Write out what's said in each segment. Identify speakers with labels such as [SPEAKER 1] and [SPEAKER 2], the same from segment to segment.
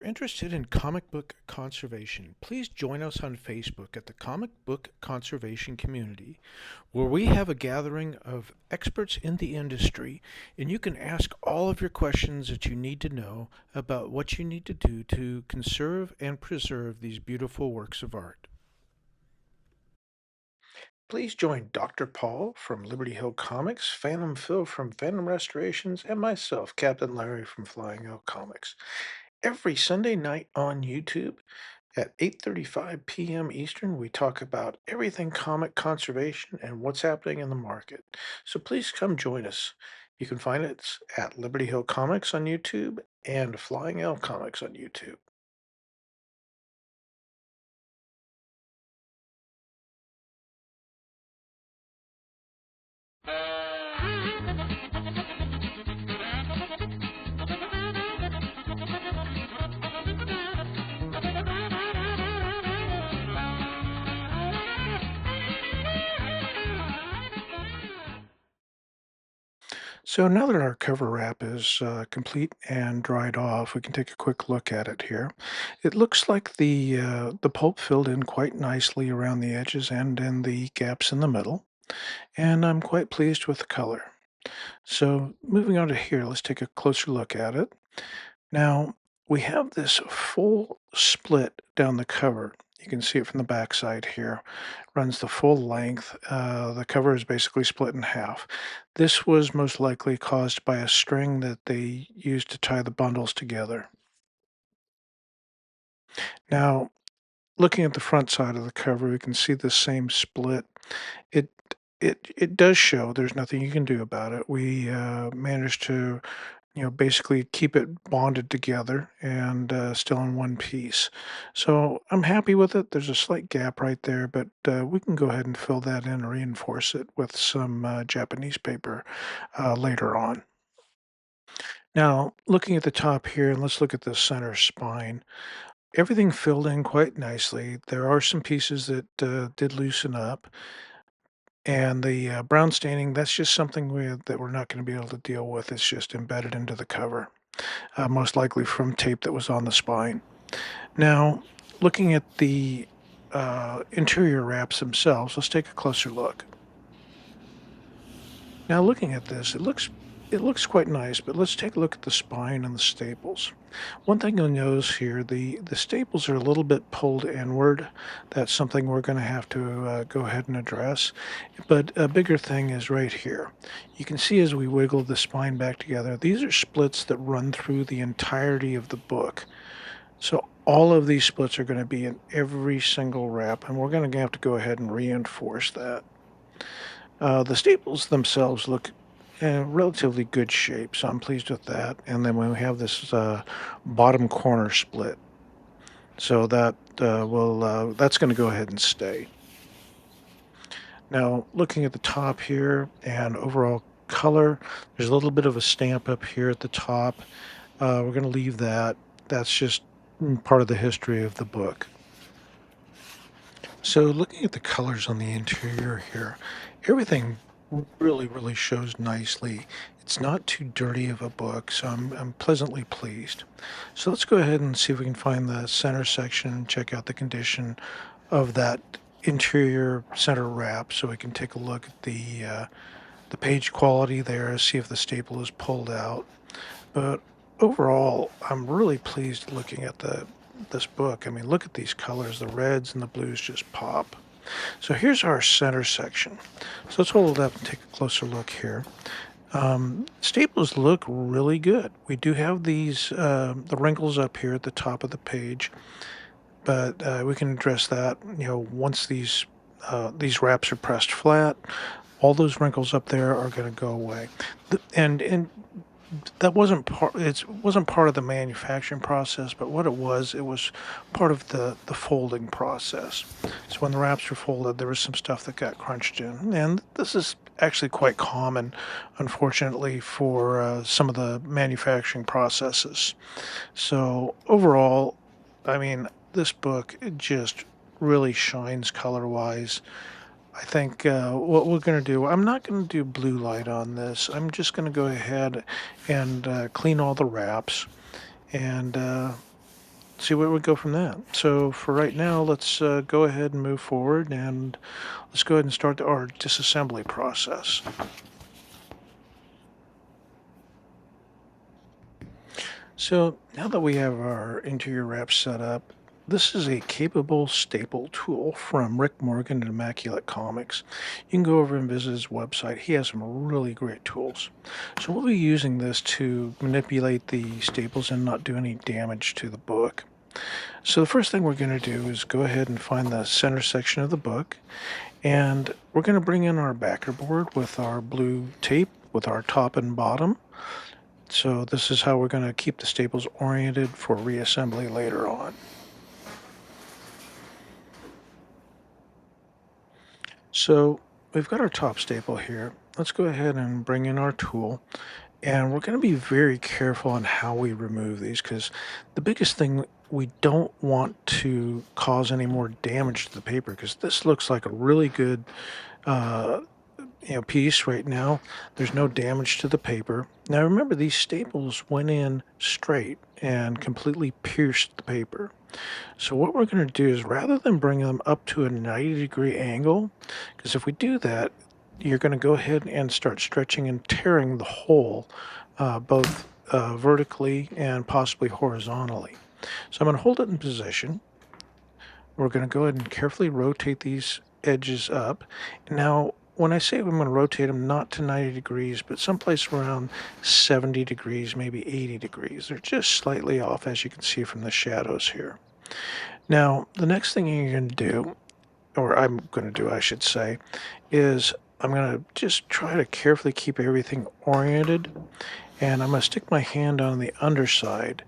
[SPEAKER 1] You're interested in comic book conservation, please join us on Facebook at the Comic Book Conservation Community, where we have a gathering of experts in the industry, and you can ask all of your questions that you need to know about what you need to do to conserve and preserve these beautiful works of art. Please join Dr. Paul from Liberty Hill Comics, Phantom Phil from Phantom Restorations, and myself, Captain Larry from Flying Owl Comics, every Sunday night on YouTube at 8:35 p.m. Eastern. We talk about everything comic conservation and what's happening in the market. So please come join us. You can find us at Liberty Hill Comics on YouTube and Flying Owl Comics on YouTube. So now that our cover wrap is complete and dried off, we can take a quick look at it here. It looks like the pulp filled in quite nicely around the edges and in the gaps in the middle, and I'm quite pleased with the color. So moving on to here, let's take a closer look at it. Now, we have this full split down the cover. You can see it from the back side here. Runs the full length. The cover is basically split in half. This was most likely caused by a string that they used to tie the bundles together. Now, looking at the front side of the cover, we can see the same split. It it does show. There's nothing you can do about it. We managed to basically keep it bonded together and still in one piece. So I'm happy with it. There's a slight gap right there, but we can go ahead and fill that in and reinforce it with some Japanese paper later on. Now, looking at the top here, and let's look at the center spine. Everything filled in quite nicely. There are some pieces that did loosen up. And the brown staining, that's just something that we're not going to be able to deal with. It's just embedded into the cover, most likely from tape that was on the spine. Now, looking at the interior wraps themselves, let's take a closer look. Now, looking at this, it looks quite nice, but let's take a look at the spine and the staples. One thing you'll notice here, the staples are a little bit pulled inward. That's something we're going to have to go ahead and address. But a bigger thing is right here. You can see as we wiggle the spine back together, these are splits that run through the entirety of the book. So all of these splits are going to be in every single wrap, and we're going to have to go ahead and reinforce that. The staples themselves look in relatively good shape, so I'm pleased with that. And then we have this bottom corner split, so that that's going to go ahead and stay. Now, looking at the top here and overall color, there's a little bit of a stamp up here at the top. We're going to leave that. That's just part of the history of the book. So looking at the colors on the interior here, everything really shows nicely. It's not too dirty of a book, so I'm pleasantly pleased. So let's go ahead and see if we can find the center section and check out the condition of that interior center wrap so we can take a look at the page quality there, see if the staple is pulled out. But overall, I'm really pleased looking at this book. I mean, look at these colors. The reds and the blues just pop. So here's our center section. So let's hold it up and take a closer look here. Staples look really good. We do have the wrinkles up here at the top of the page, but we can address that. Once these wraps are pressed flat, all those wrinkles up there are going to go away. And that wasn't part of the manufacturing process, but what it was part of the folding process. So when the wraps were folded, there was some stuff that got crunched in, and this is actually quite common, unfortunately, for some of the manufacturing processes. So overall, I mean, this book, it just really shines color-wise. I think what we're going to do, I'm not going to do blue light on this. I'm just going to go ahead and clean all the wraps and see where we go from that. So for right now, let's go ahead and move forward, and let's go ahead and start our disassembly process. So now that we have our interior wrap set up, this is a capable staple tool from Rick Morgan at Immaculate Comics. You can go over and visit his website. He has some really great tools. So we'll be using this to manipulate the staples and not do any damage to the book. So the first thing we're going to do is go ahead and find the center section of the book, and we're going to bring in our backer board with our blue tape with our top and bottom. So this is how we're going to keep the staples oriented for reassembly later on. So we've got our top staple here. Let's go ahead and bring in our tool. And we're going to be very careful on how we remove these, because the biggest thing, we don't want to cause any more damage to the paper, because this looks like a really good piece right now. There's no damage to the paper. Now remember, these staples went in straight and completely pierced the paper. So what we're going to do is, rather than bring them up to a 90-degree angle, because if we do that, you're going to go ahead and start stretching and tearing the hole, both vertically and possibly horizontally. So I'm going to hold it in position. We're going to go ahead and carefully rotate these edges up. Now, when I say I'm going to rotate them not to 90 degrees, but someplace around 70 degrees, maybe 80 degrees. They're just slightly off, as you can see from the shadows here. Now, the next thing you're going to do, or I'm going to do, I should say, is I'm going to just try to carefully keep everything oriented, and I'm going to stick my hand on the underside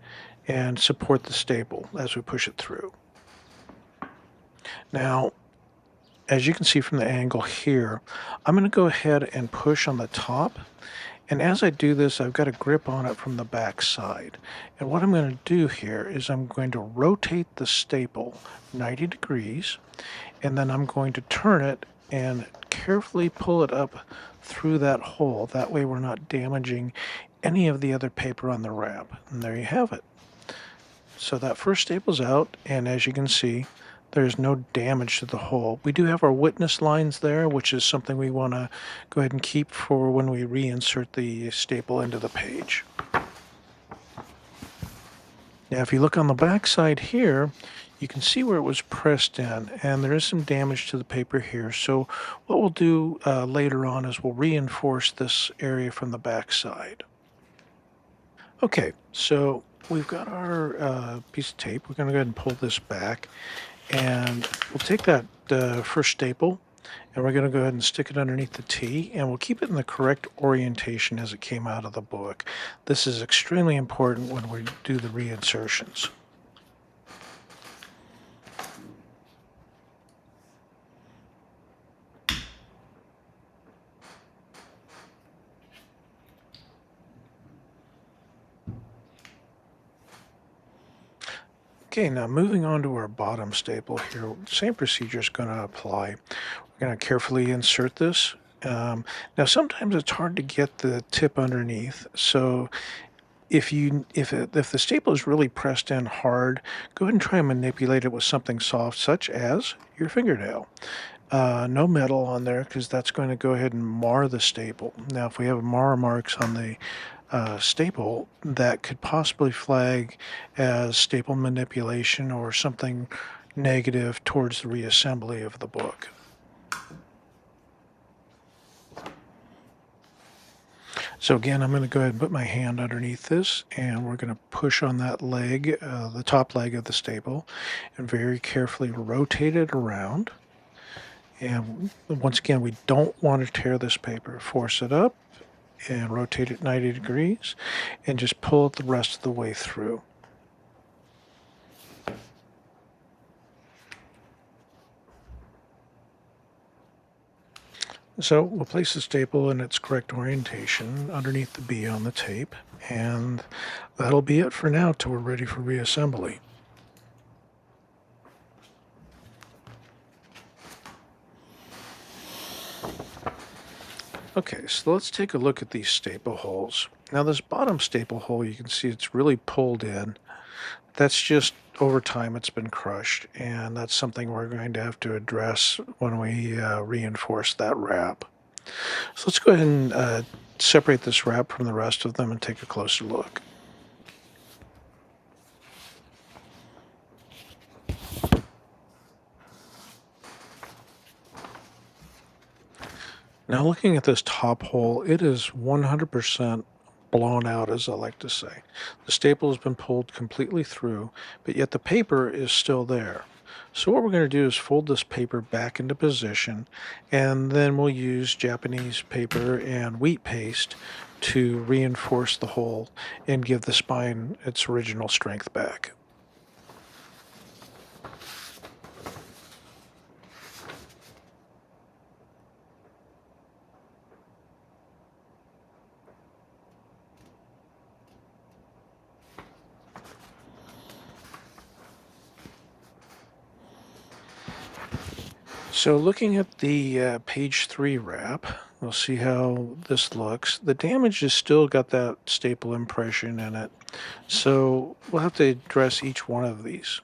[SPEAKER 1] and support the staple as we push it through. Now, as you can see from the angle here, I'm going to go ahead and push on the top. And as I do this, I've got a grip on it from the back side. And what I'm going to do here is I'm going to rotate the staple 90 degrees, and then I'm going to turn it and carefully pull it up through that hole. That way we're not damaging any of the other paper on the wrap. And there you have it. So that first staple's out, and as you can see, there's no damage to the hole. We do have our witness lines there, which is something we want to go ahead and keep for when we reinsert the staple into the page. Now, if you look on the back side here, you can see where it was pressed in, and there is some damage to the paper here. So what we'll do later on is we'll reinforce this area from the back side. Okay, so we've got our piece of tape. We're going to go ahead and pull this back. And we'll take that first staple, and we're going to go ahead and stick it underneath the T, and we'll keep it in the correct orientation as it came out of the book. This is extremely important when we do the reinsertions. Okay, now moving on to our bottom staple here, same procedure is going to apply. We're going to carefully insert this. Now sometimes it's hard to get the tip underneath, so if the staple is really pressed in hard, go ahead and try and manipulate it with something soft, such as your fingernail. No metal on there, because that's going to go ahead and mar the staple. Now, if we have mar marks on the staple, that could possibly flag as staple manipulation or something negative towards the reassembly of the book. So again, I'm going to go ahead and put my hand underneath this, and we're going to push on that leg, the top leg of the staple, and very carefully rotate it around. And once again, we don't want to tear this paper. Force it up and rotate it 90 degrees, and just pull it the rest of the way through. So we'll place the staple in its correct orientation underneath the B on the tape, and that'll be it for now till we're ready for reassembly. Okay, so let's take a look at these staple holes. Now this bottom staple hole, you can see it's really pulled in. That's just over time it's been crushed, and that's something we're going to have to address when we reinforce that wrap. So let's go ahead and separate this wrap from the rest of them and take a closer look. Now looking at this top hole, it is 100% blown out, as I like to say. The staple has been pulled completely through, but yet the paper is still there. So what we're going to do is fold this paper back into position, and then we'll use Japanese paper and wheat paste to reinforce the hole and give the spine its original strength back. So looking at the page 3 wrap, we'll see how this looks. The damage has still got that staple impression in it, so we'll have to address each one of these.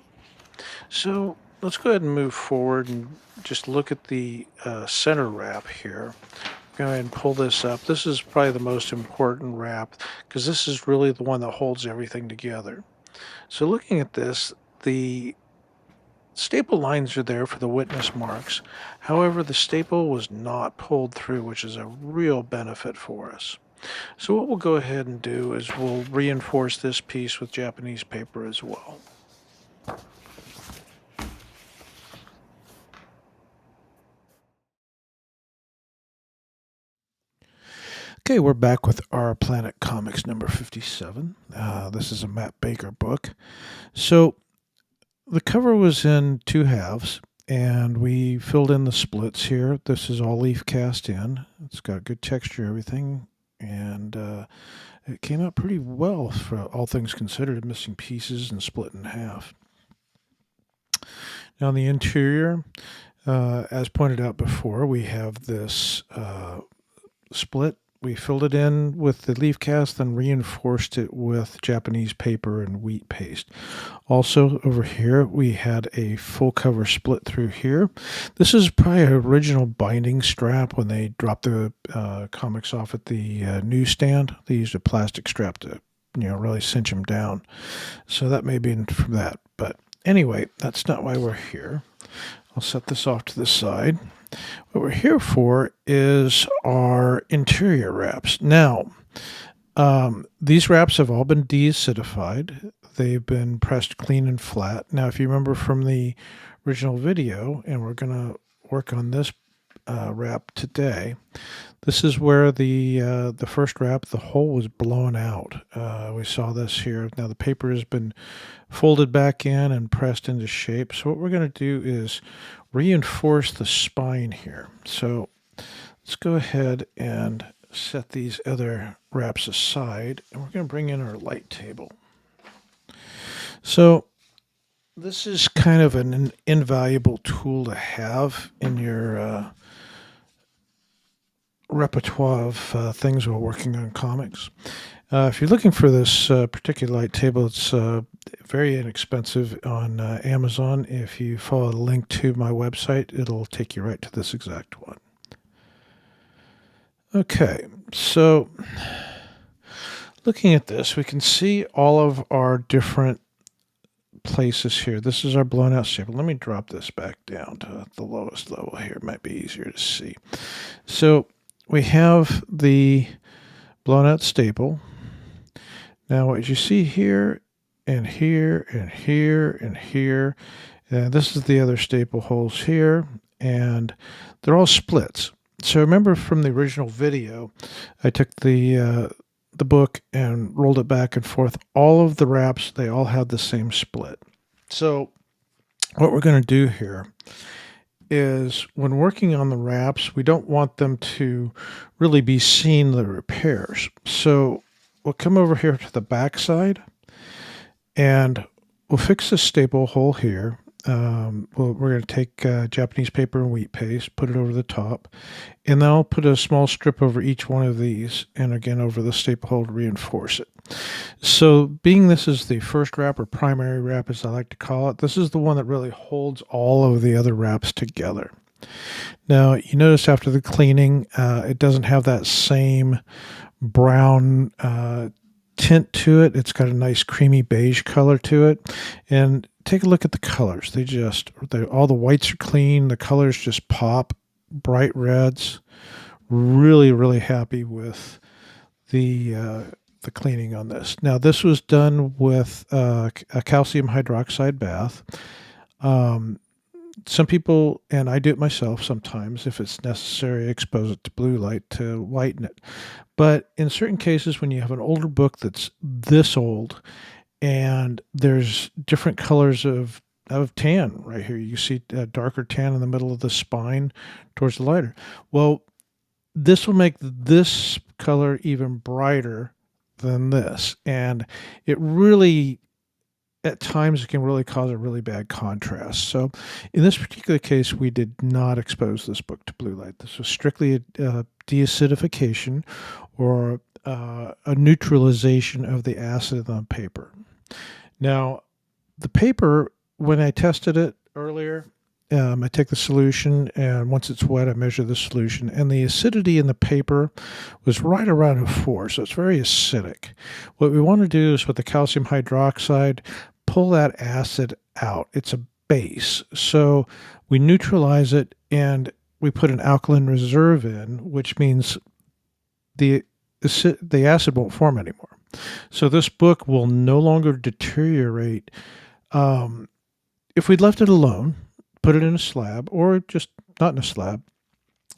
[SPEAKER 1] So let's go ahead and move forward and just look at the center wrap here. Go ahead and pull this up. This is probably the most important wrap because this is really the one that holds everything together. So looking at this, the staple lines are there for the witness marks. However, the staple was not pulled through, which is a real benefit for us. So what we'll go ahead and do is we'll reinforce this piece with Japanese paper as well. Okay, we're back with Our Planet Comics number 57. This is a Matt Baker book. So the cover was in 2 halves, and we filled in the splits here. This is all leaf cast in. It's got good texture, everything, and it came out pretty well for all things considered, missing pieces and split in half. Now, on the interior, as pointed out before, we have this split. We filled it in with the leaf cast, then reinforced it with Japanese paper and wheat paste. Also, over here, we had a full cover split through here. This is probably an original binding strap when they dropped the comics off at the newsstand. They used a plastic strap to, really cinch them down. So that may be from that. But anyway, that's not why we're here. I'll set this off to the side. What we're here for is our interior wraps. Now, these wraps have all been de-acidified. They've been pressed clean and flat. Now, if you remember from the original video, and we're going to work on this wrap today, this is where the first wrap, the hole was blown out. We saw this here. Now the paper has been folded back in and pressed into shape. So what we're going to do is reinforce the spine here. So let's go ahead and set these other wraps aside, and we're going to bring in our light table. So this is kind of an invaluable tool to have in your repertoire of things while working on comics. If you're looking for this particular light table, it's very inexpensive on Amazon. If you follow the link to my website, it'll take you right to this exact one. Okay, so looking at this, we can see all of our different places here. This is our blown out staple. Let me drop this back down to the lowest level here. It might be easier to see. So we have the blown out staple. Now what you see here and here and here and here, and this is the other staple holes here, and they're all splits. So remember from the original video, I took the book and rolled it back and forth. All of the wraps, they all had the same split. So what we're going to do here is when working on the wraps, we don't want them to really be seen the repairs. So we'll come over here to the back side and we'll fix this staple hole here. Well, we're going to take Japanese paper and wheat paste, put it over the top, and then I'll put a small strip over each one of these, and again over the staple hole to reinforce it. So being this is the first wrap, or primary wrap as I like to call it, this is the one that really holds all of the other wraps together. Now, you notice after the cleaning, it doesn't have that same brown tint to it. It's got a nice creamy beige color to it. And take a look at the colors. All the whites are clean. The colors just pop, bright reds. Really, really happy with the cleaning on this. Now, this was done with a calcium hydroxide bath. Some people, and I do it myself sometimes, if it's necessary, expose it to blue light to whiten it. But in certain cases, when you have an older book that's this old and there's different colors of tan right here, you see a darker tan in the middle of the spine towards the lighter. Well, this will make this color even brighter than this. And it really, at times, it can really cause a really bad contrast. So in this particular case, we did not expose this book to blue light. This was strictly a de-acidification, or a neutralization of the acid on paper. Now, the paper, when I tested it earlier, I take the solution, and once it's wet, I measure the solution. And the acidity in the paper was right around a 4, so it's very acidic. What we want to do is, with the calcium hydroxide, pull that acid out. It's a base. So we neutralize it, and we put an alkaline reserve in, which means the acid won't form anymore. So this book will no longer deteriorate. If we'd left it alone, put it in a slab, or just not in a slab,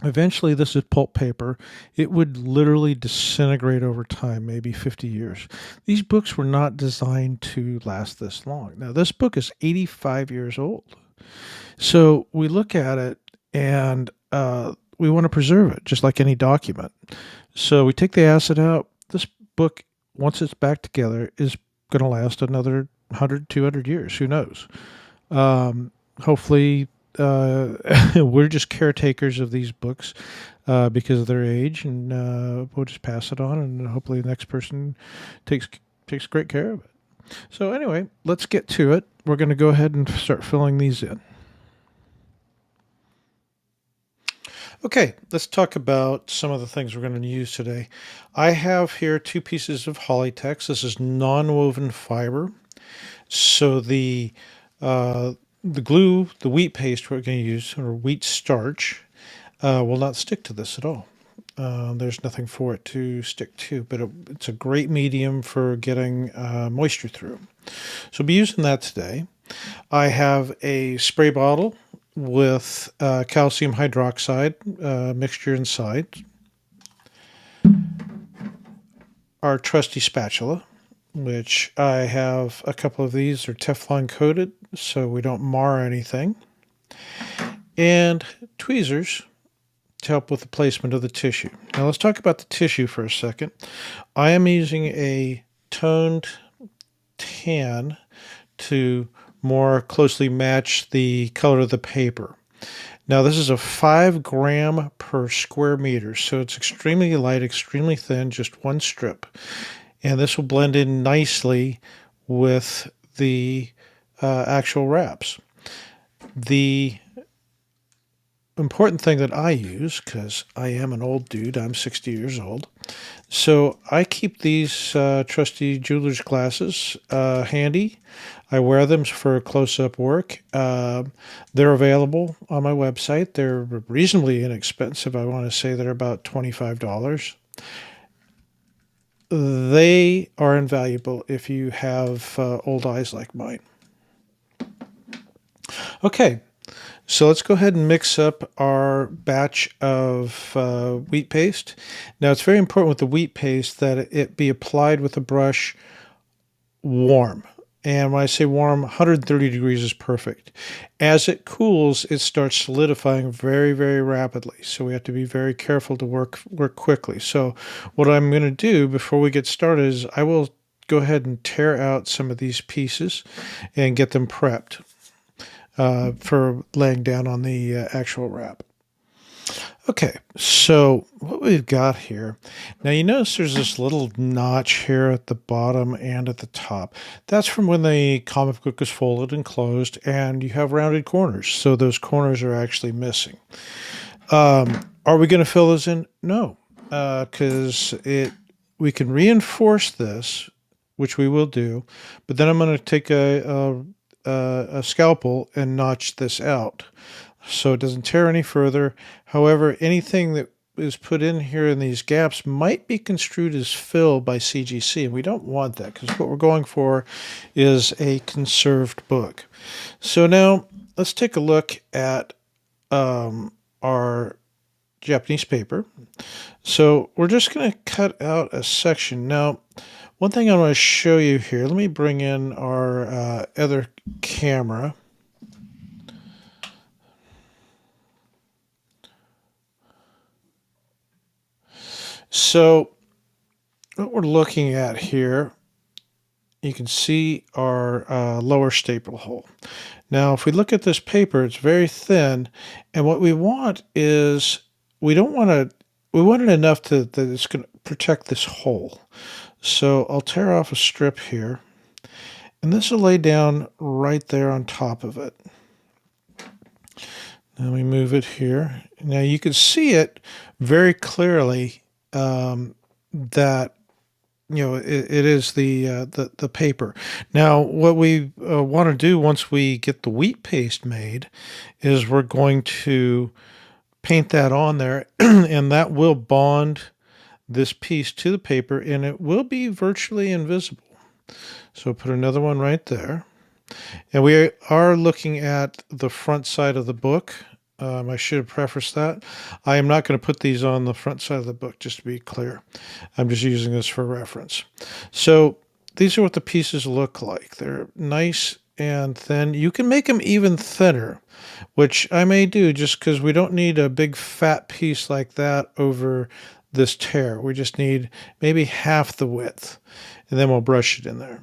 [SPEAKER 1] eventually, this is pulp paper. It would literally disintegrate over time, maybe 50 years. These books were not designed to last this long. Now, this book is 85 years old. So we look at it, and we want to preserve it, just like any document. So we take the acid out. This book, once it's back together, is going to last another 100, 200 years. Who knows? Hopefully, we're just caretakers of these books because of their age, and we'll just pass it on, and hopefully the next person takes great care of it. So anyway, let's get to it. We're going to go ahead and start filling these in. Okay, let's talk about some of the things we're going to use today. I have here 2 pieces of Polytex. This is non-woven fiber. So the glue, the wheat paste we're going to use, or wheat starch, will not stick to this at all. There's nothing for it to stick to, but it's a great medium for getting moisture through. So I'll be using that today. I have a spray bottle with calcium hydroxide mixture inside. Our trusty spatula, which I have a couple of these. They're Teflon coated, so we don't mar anything. And tweezers to help with the placement of the tissue. Now let's talk about the tissue for a second. I am using a toned tan to more closely match the color of the paper. Now this is a 5 gram per square meter, so it's extremely light, extremely thin, just 1 strip. And this will blend in nicely with the actual wraps. The important thing that I use, because I am an old dude, I'm 60 years old, so I keep these trusty jeweler's glasses handy. I wear them for close-up work. They're available on my website. They're reasonably inexpensive. I want to say they're about $25. They are invaluable if you have old eyes like mine. Okay, so let's go ahead and mix up our batch of wheat paste. Now, it's very important with the wheat paste that it be applied with a brush warm. And when I say warm, 130 degrees is perfect. As it cools, it starts solidifying very, very rapidly. So we have to be very careful to work quickly. So what I'm going to do before we get started is I will go ahead and tear out some of these pieces and get them prepped. for laying down on the actual wrap. Okay, so what we've got here, now you notice there's this little notch here at the bottom and at the top. That's from when the comic book is folded and closed, and you have rounded corners, so those corners are actually missing. Are we going to fill those in? No, because we can reinforce this, which we will do, but then I'm going to take a scalpel and notch this out so it doesn't tear any further. However, anything that is put in here in these gaps might be construed as fill by CGC, and we don't want that because what we're going for is a conserved book. So now let's take a look at our Japanese paper. So we're just going to cut out a section. Now, one thing I want to show you here, let me bring in our other camera. So what we're looking at here, you can see our lower staple hole. Now, if we look at this paper, it's very thin, and what we want is we want it enough that it's going to protect this hole. So I'll tear off a strip here, and this will lay down right there on top of it. Now we move it here. Now you can see it very clearly that it is the paper. Now what we want to do once we get the wheat paste made is we're going to paint that on there and that will bond this piece to the paper and it will be virtually invisible. So put another one right there. And we are looking at the front side of the book. I should have prefaced that. I am not going to put these on the front side of the book, just to be clear. I'm just using this for reference. So these are what the pieces look like. They're nice and thin. You can make them even thinner, which I may do just because we don't need a big fat piece like that over this tear. We just need maybe half the width, and then we'll brush it in there.